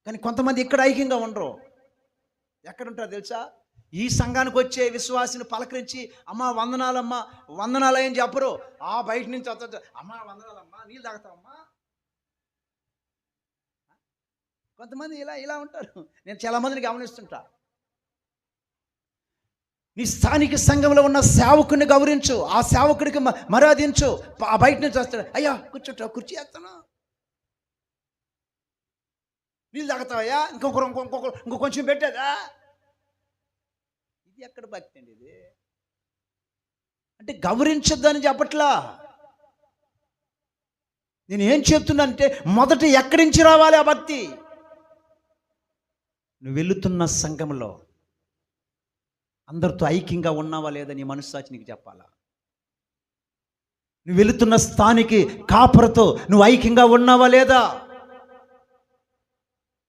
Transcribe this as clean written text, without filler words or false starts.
కానీ కొంతమంది ఇక్కడ ఐక్యంగా ఉండరు. ఎక్కడుంటారో తెలుసా? ఈ సంఘానికి వచ్చే విశ్వాసిని పలకరించి అమ్మా వందనాలమ్మా వందనాలని చెప్పరు. ఆ బయట నుంచి వస్తా అమ్మా వందనాలమ్మా నీళ్ళు తాగుతావమ్మా. కొంతమంది ఇలా ఇలా ఉంటారు. నేను చాలా మందిని గమనిస్తుంటా. నీ స్థానిక సంఘంలో ఉన్న సేవకుడిని గౌరవించు, ఆ సేవకుడికి మర్యాదించు. ఆ బయట నుంచి వస్తాడు, అయ్యా కూర్చోట కుర్చీ వేస్తాను, నీళ్ళు తాగుతావయ్యా, ఇంకో కొంచెం పెట్టేదా. ఇది ఎక్కడ భక్తి అండి? ఇది అంటే గౌరవించొద్దని చెప్పట్లా. నేను ఏం చెప్తున్నానంటే మొదట ఎక్కడి నుంచి రావాలి ఆ భక్తి? నువ్వు వెళుతున్న సంఘంలో అందరితో ఐక్యంగా ఉన్నావా లేదా నీ మనస్సాచి నీకు చెప్పాలా. నువ్వు వెళుతున్న స్థానికి కాపరతో నువ్వు ఐక్యంగా ఉన్నావా లేదా?